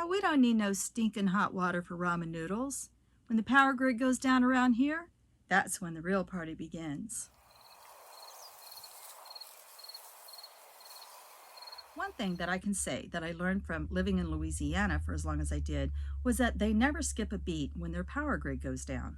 We don't need no stinking hot water for ramen noodles. When the power grid goes down around here, that's when the real party begins. One thing that I can say that I learned from living in Louisiana for as long as I did was that they never skip a beat when their power grid goes down.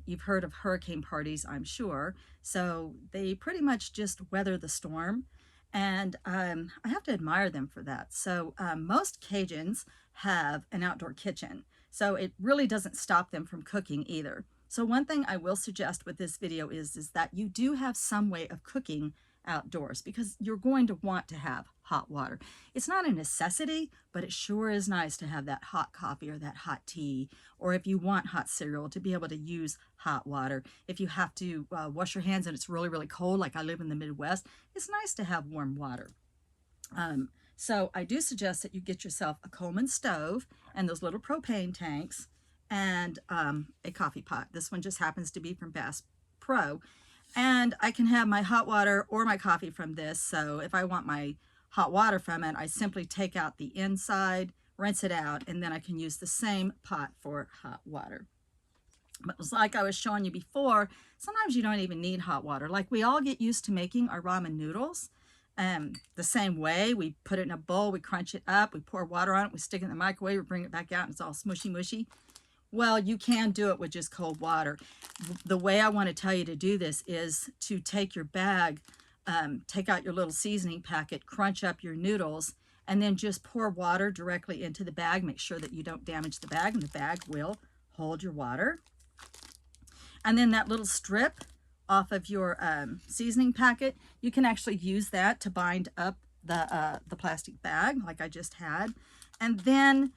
You've heard of hurricane parties, I'm sure, so they pretty much just weather the storm, and I have to admire them for that. So most Cajuns have an outdoor kitchen, so it really doesn't stop them from cooking either. So one thing I will suggest with this video is that you do have some way of cooking outdoors, because you're going to want to have hot water. It's not a necessity, but it sure is nice to have that hot coffee or that hot tea, or if you want hot cereal, to be able to use hot water. If you have to wash your hands and it's really, really cold, like I live in the Midwest, it's nice to have warm water. So I do suggest that you get yourself a Coleman stove and those little propane tanks and a coffee pot. This one just happens to be from Bass Pro. And I can have my hot water or my coffee from this. So if I want my hot water from it, I simply take out the inside, rinse it out, and then I can use the same pot for hot water. But like I was showing you before, sometimes you don't even need hot water. Like we all get used to making our ramen noodles the same way. We put it in a bowl, we crunch it up, we pour water on it, we stick it in the microwave, we bring it back out, and it's all smushy mushy. Well, you can do it with just cold water. The way I want to tell you to do this is to take your bag, take out your little seasoning packet, crunch up your noodles, and then just pour water directly into the bag. Make sure that you don't damage the bag, and the bag will hold your water. And then that little strip off of your seasoning packet, you can actually use that to bind up the plastic bag like I just had. And then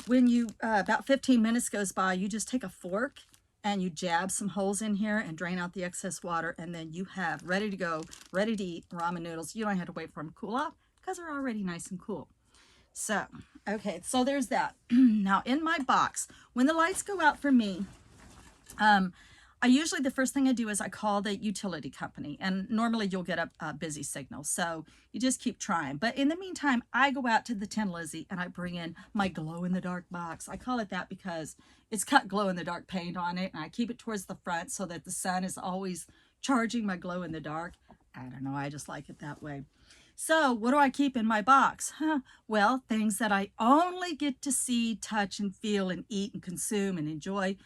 when you, about 15 minutes goes by, you just take a fork and you jab some holes in here and drain out the excess water, and then you have ready to go, ready to eat ramen noodles. You don't have to wait for them to cool off because they're already nice and cool. So, okay, so there's that. Now in my box, when the lights go out for me, I usually, the first thing I do is I call the utility company, and normally you'll get a busy signal, so you just keep trying. But in the meantime, I go out to the Tin Lizzie and I bring in my glow-in-the-dark box. I call it that because it's got glow-in-the-dark paint on it, and I keep it towards the front so that the sun is always charging my glow-in-the-dark. I don't know, I just like it that way. So what do I keep in my box? Well, things that I only get to see, touch, and feel, and eat, and consume, and enjoy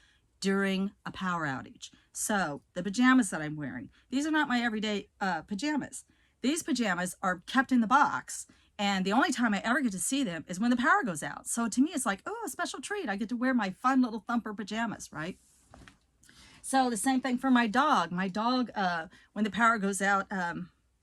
during a power outage. So the pajamas that I'm wearing, these are not my everyday pajamas. These pajamas are kept in the box, and the only time I ever get to see them is when the power goes out. So to me, it's like, oh, a special treat. I get to wear my fun little thumper pajamas, right? So the same thing for my dog. My dog, when the power goes out,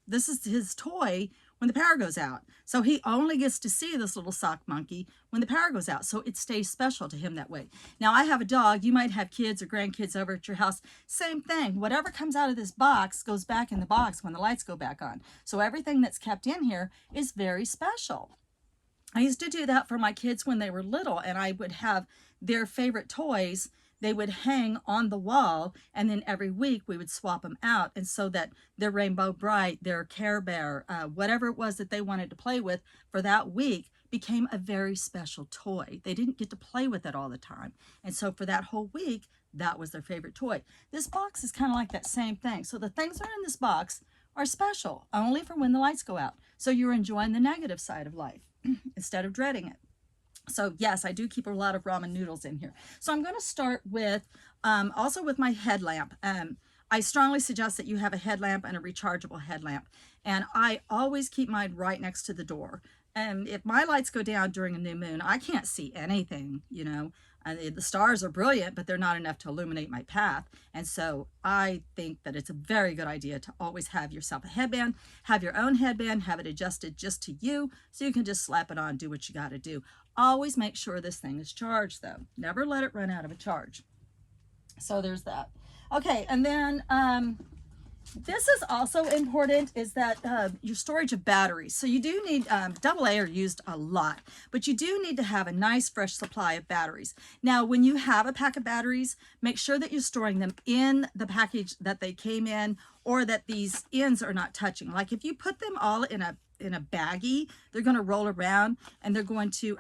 this is his toy when the power goes out. So he only gets to see this little sock monkey when the power goes out. So it stays special to him that way. Now I have a dog. You might have kids or grandkids over at your house. Same thing. Whatever comes out of this box goes back in the box when the lights go back on. So everything that's kept in here is very special. I used to do that for my kids when they were little, and I would have their favorite toys. They would hang on the wall, and then every week we would swap them out, and so that their Rainbow Bright, their Care Bear, whatever it was that they wanted to play with for that week became a very special toy. They didn't get to play with it all the time, and so for that whole week, that was their favorite toy. This box is kind of like that same thing. So the things that are in this box are special only for when the lights go out. So you're enjoying the negative side of life instead of dreading it. So yes, I do keep a lot of ramen noodles in here. So I'm going to start with, also with my headlamp. I strongly suggest that you have a headlamp and a rechargeable headlamp. And I always keep mine right next to the door. And if my lights go down during a new moon, I can't see anything, you know. The stars are brilliant, but they're not enough to illuminate my path. And so I think that it's a very good idea to always have yourself a headband, have your own headband, have it adjusted just to you, so you can just slap it on, do what you got to do. Always make sure this thing is charged, though. Never let it run out of a charge. So there's that. Okay, and then this is also important, is that your storage of batteries. So you do need, AA are used a lot, but you do need to have a nice fresh supply of batteries. Now, when you have a pack of batteries, make sure that you're storing them in the package that they came in, or that these ends are not touching. Like if you put them all in a baggie, they're going to roll around, and they're going to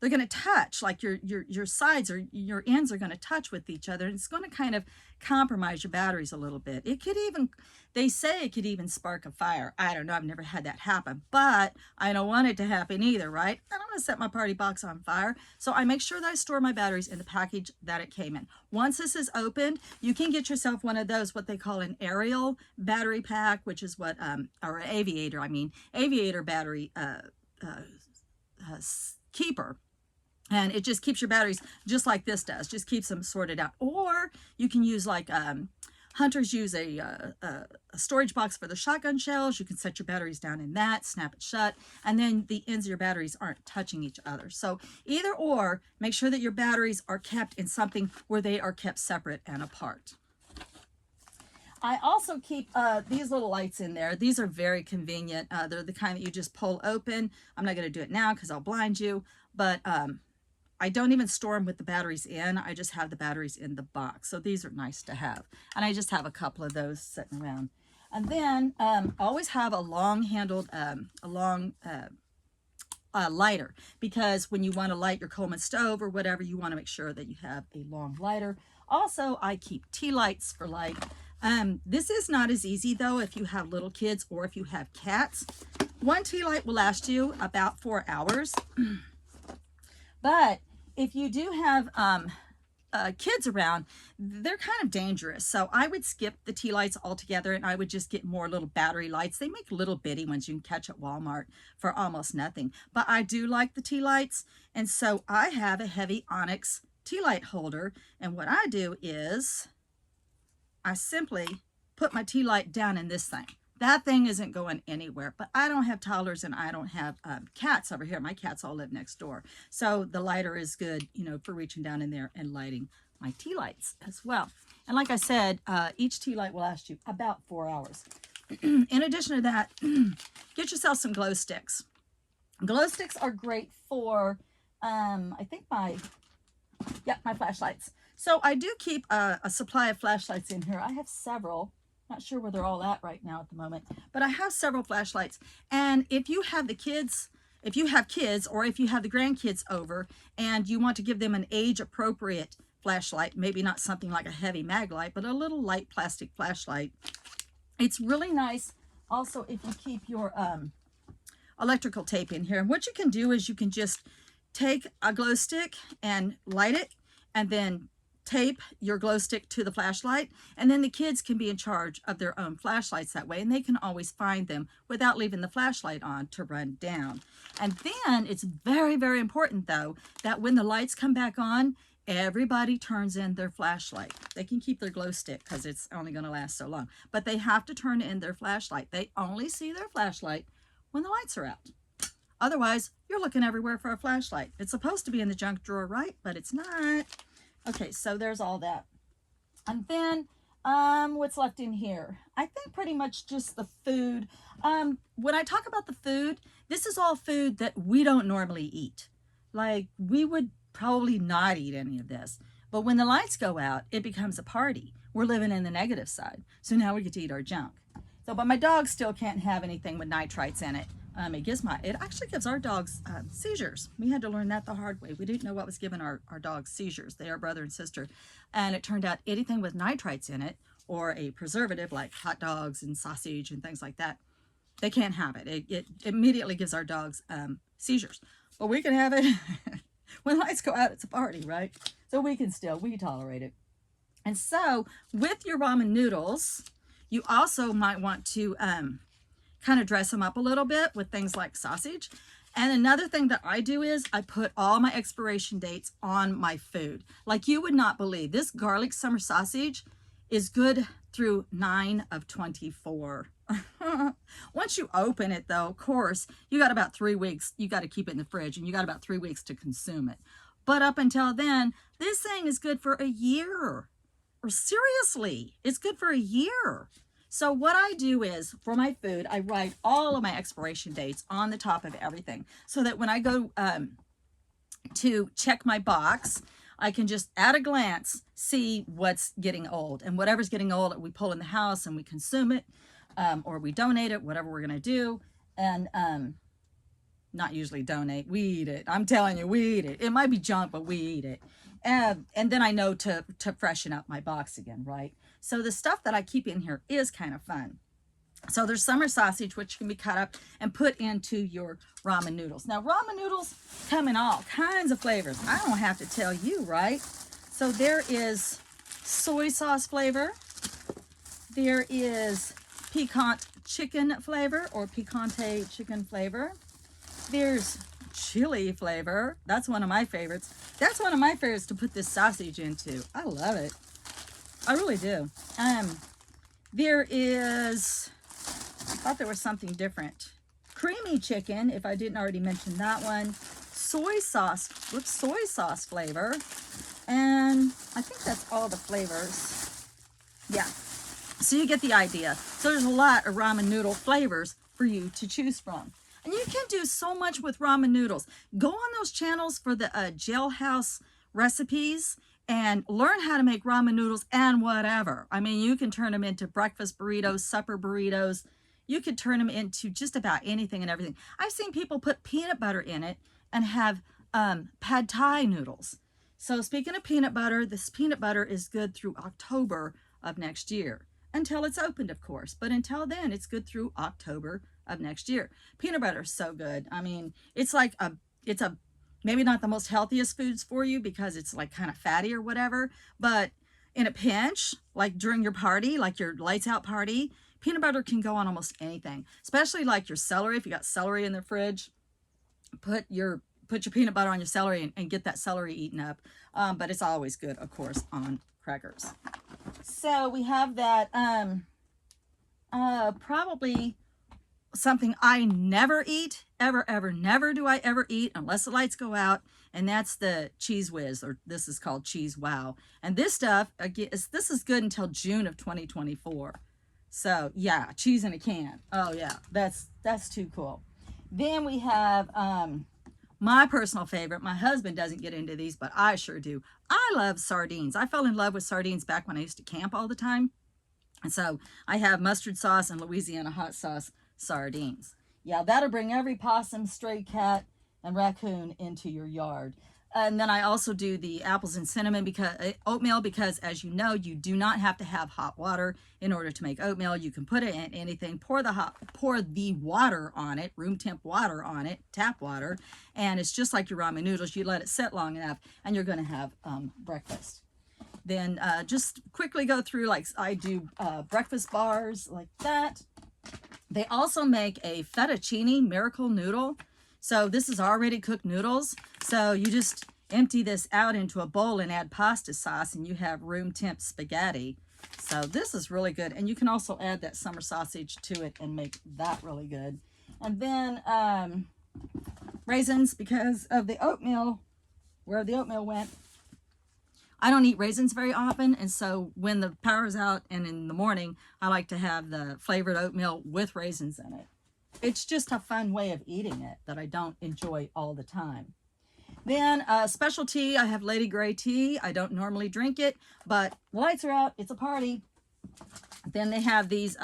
they're going to touch, like your sides or your ends are going to touch with each other, and it's going to kind of compromise your batteries a little bit. It could even, they say it could even spark a fire. I don't know, I've never had that happen, but I don't want it to happen either, right? I don't want to set my party box on fire, so I make sure that I store my batteries in the package that it came in. Once this is opened, you can get yourself one of those, what they call an aerial battery pack, which is what, or aviator battery keeper. And it just keeps your batteries just like this does, just keeps them sorted out. Or you can use like hunters use a storage box for the shotgun shells. You can set your batteries down in that, snap it shut, and then the ends of your batteries aren't touching each other. So either or, make sure that your batteries are kept in something where they are kept separate and apart. I also keep these little lights in there. These are very convenient. They're the kind that you just pull open. I'm not going to do it now because I'll blind you, but I don't even store them with the batteries in. I just have the batteries in the box. So these are nice to have. And I just have a couple of those sitting around. And then always have a long-handled, lighter, because when you want to light your Coleman stove or whatever, you want to make sure that you have a long lighter. Also, I keep tea lights for light. This is not as easy though if you have little kids or if you have cats. One tea light will last you about 4 hours. But if you do have kids around, they're kind of dangerous. So I would skip the tea lights altogether, and I would just get more little battery lights. They make little bitty ones you can catch at Walmart for almost nothing. But I do like the tea lights, and so I have a heavy onyx tea light holder. And what I do is I simply put my tea light down in this thing. That thing isn't going anywhere, but I don't have toddlers and I don't have cats over here. My cats all live next door. So the lighter is good, you know, for reaching down in there and lighting my tea lights as well. And like I said, each tea light will last you about 4 hours. In addition to that, get yourself some glow sticks. Glow sticks are great for, I think my flashlights. So I do keep a supply of flashlights in here. I have several. Not sure where they're all at right now at the moment, but I have several flashlights. And if you have the kids, if you have kids or if you have the grandkids over and you want to give them an age appropriate flashlight, maybe not something like a heavy mag light, but a little light plastic flashlight, it's really nice also if you keep your electrical tape in here. And what you can do is you can just take a glow stick and light it, and then tape your glow stick to the flashlight, and then the kids can be in charge of their own flashlights that way, and they can always find them without leaving the flashlight on to run down. And then it's very, very important though that when the lights come back on, everybody turns in their flashlight. They can keep their glow stick because it's only going to last so long, but they have to turn in their flashlight. They only see their flashlight when the lights are out. Otherwise, you're looking everywhere for a flashlight. It's supposed to be in the junk drawer, right? But it's not. Okay, so there's all that. And then what's left in here? I think pretty much just the food. When I talk about the food, this is all food that we don't normally eat. Like, we would probably not eat any of this. But when the lights go out, it becomes a party. We're living in the negative side. So now we get to eat our junk. So, but my dog still can't have anything with nitrites in it. It actually gives our dogs seizures. We had to learn that the hard way. We didn't know what was giving our dogs seizures. They are brother and sister. And it turned out anything with nitrites in it, or a preservative like hot dogs and sausage and things like that, they can't have it. It immediately gives our dogs seizures. But we can have it. When lights go out, it's a party, right? So we tolerate it. And so with your ramen noodles, you also might want to kind of dress them up a little bit with things like sausage. And another thing that I do is I put all my expiration dates on my food. Like, you would not believe, this garlic summer sausage is good through 9 of 24. Once you open it though, of course, you got about 3 weeks. You got to keep it in the fridge, and you got about 3 weeks to consume it. But up until then, this thing is good for a year. Or seriously, it's good for a year. So what I do is, for my food, I write all of my expiration dates on the top of everything, so that when I go to check my box, I can just at a glance see what's getting old. And whatever's getting old, we pull in the house and we consume it, or we donate it, whatever we're going to do. And not usually donate. We eat it. I'm telling you, we eat it. It might be junk, but we eat it. And then I know to freshen up my box again, right? So the stuff that I keep in here is kind of fun. So there's summer sausage, which can be cut up and put into your ramen noodles. Now, ramen noodles come in all kinds of flavors. I don't have to tell you, right? So there is soy sauce flavor. There is piquant chicken flavor or picante chicken flavor. There's chili flavor. That's one of my favorites. That's one of my favorites to put this sausage into. I love it. I really do. There is, I thought there was something different. Creamy chicken, if I didn't already mention that one. Soy sauce with soy sauce flavor. And I think that's all the flavors. Yeah. So you get the idea. So there's a lot of ramen noodle flavors for you to choose from. And you can do so much with ramen noodles. Go on those channels for the jailhouse recipes and learn how to make ramen noodles and whatever. I mean, you can turn them into breakfast burritos, supper burritos. You could turn them into just about anything and everything. I've seen people put peanut butter in it and have pad thai noodles. So speaking of peanut butter, this peanut butter is good through October of next year. Until it's opened, of course. But until then, it's good through October of next year. Peanut butter is so good. I mean, it's like it's a maybe not the most healthiest foods for you because it's like kind of fatty or whatever, but in a pinch, like during your party, like your lights out party, peanut butter can go on almost anything, especially like your celery. If you got celery in the fridge, put your peanut butter on your celery and get that celery eaten up. But it's always good, of course, on crackers. So we have that, probably something I never eat, never do I ever eat unless the lights go out, and that's the Cheese Whiz, or this is called Cheese Wow. And this stuff, again, this is good until June of 2024. So yeah, cheese in a can. Oh yeah, that's too cool. Then we have my personal favorite. My husband doesn't get into these, but I sure do. I love sardines. I fell in love with sardines back when I used to camp all the time. And so I have mustard sauce and Louisiana hot sauce sardines. Yeah, that'll bring every possum, stray cat, and raccoon into your yard. And then I also do the apples and cinnamon oatmeal, because as you know, you do not have to have hot water in order to make oatmeal. You can put it in anything, pour the water on it, room temp water on it, tap water, and it's just like your ramen noodles. You let it sit long enough and you're going to have breakfast. Then just quickly go through, like I do breakfast bars like that. They also make a fettuccine miracle noodle. So this is already cooked noodles. So you just empty this out into a bowl and add pasta sauce and you have room temp spaghetti. So this is really good. And you can also add that summer sausage to it and make that really good. And then raisins, because of the oatmeal, where the oatmeal went. I don't eat raisins very often, and so when the power's out and in the morning, I like to have the flavored oatmeal with raisins in it. It's just a fun way of eating it that I don't enjoy all the time. Then specialty, I have Lady Grey tea. I don't normally drink it, but the lights are out. It's a party. Then they have these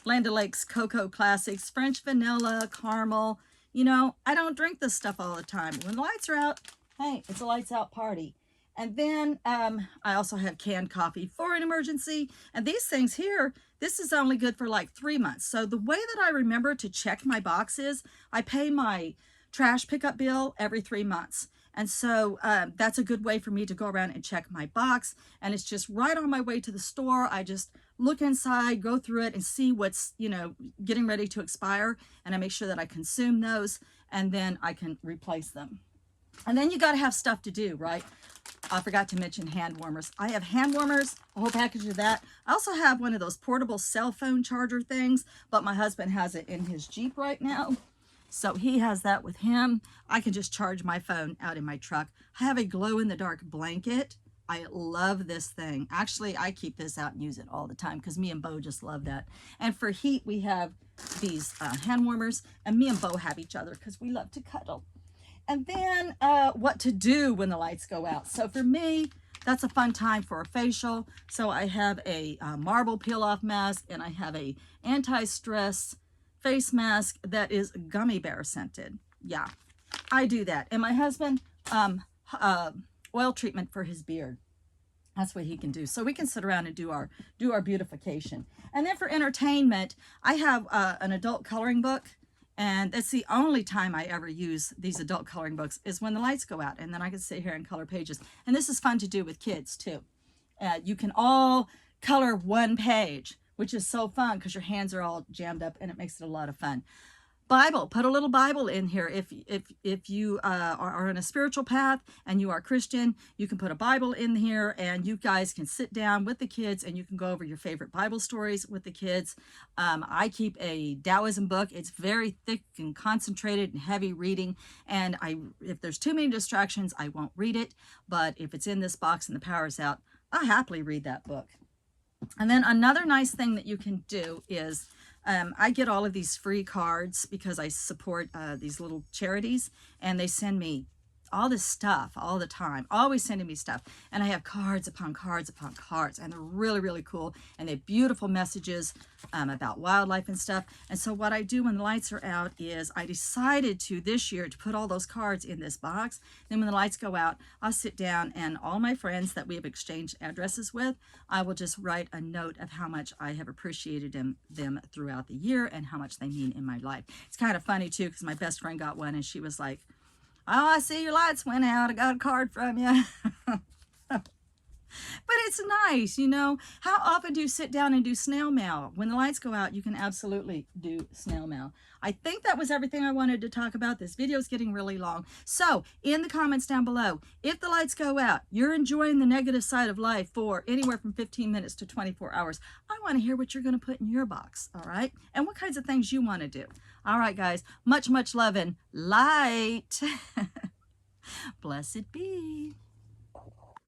Land O'Lakes Cocoa Classics, French vanilla, caramel. You know, I don't drink this stuff all the time. When the lights are out, hey, it's a lights out party. And then I also have canned coffee for an emergency. And these things here, this is only good for like 3 months. So the way that I remember to check my box is I pay my trash pickup bill every 3 months. And so that's a good way for me to go around and check my box. And it's just right on my way to the store. I just look inside, go through it and see what's, you know, getting ready to expire. And I make sure that I consume those and then I can replace them. And then you got to have stuff to do, right? I forgot to mention hand warmers. I have hand warmers, a whole package of that. I also have one of those portable cell phone charger things, but my husband has it in his Jeep right now. So he has that with him. I can just charge my phone out in my truck. I have a glow-in-the-dark blanket. I love this thing. Actually, I keep this out and use it all the time because me and Bo just love that. And for heat, we have these hand warmers, and me and Bo have each other because we love to cuddle. And then what to do when the lights go out. So for me, that's a fun time for a facial. So I have a marble peel-off mask, and I have a anti-stress face mask that is gummy bear scented. Yeah, I do that. And my husband, oil treatment for his beard. That's what he can do. So we can sit around and do our beautification. And then for entertainment, I have an adult coloring book. And that's the only time I ever use these adult coloring books is when the lights go out. And then I can sit here and color pages. And this is fun to do with kids too. You can all color one page, which is so fun because your hands are all jammed up and it makes it a lot of fun. Bible, put a little Bible in here. If you are on a spiritual path and you are Christian, you can put a Bible in here and you guys can sit down with the kids and you can go over your favorite Bible stories with the kids. I keep a Taoism book. It's very thick and concentrated and heavy reading. And if there's too many distractions, I won't read it. But if it's in this box and the power's out, I'll happily read that book. And then another nice thing that you can do is I get all of these free cards because I support these little charities, and they send me all this stuff all the time, always sending me stuff. And I have cards upon cards upon cards, and they're really, really cool. And they have beautiful messages about wildlife and stuff. And so what I do when the lights are out is I decided to this year to put all those cards in this box. Then when the lights go out, I'll sit down and all my friends that we have exchanged addresses with, I will just write a note of how much I have appreciated them throughout the year and how much they mean in my life. It's kind of funny too, because my best friend got one and she was like, "Oh, I see your lights went out. I got a card from you." But it's nice, you know. How often do you sit down and do snail mail? When the lights go out, you can absolutely do snail mail. I think that was everything I wanted to talk about. This video is getting really long. So in the comments down below, if the lights go out, you're enjoying the negative side of life for anywhere from 15 minutes to 24 hours. I want to hear what you're going to put in your box, all right? And what kinds of things you want to do. All right, guys, much, much love and light. Blessed be.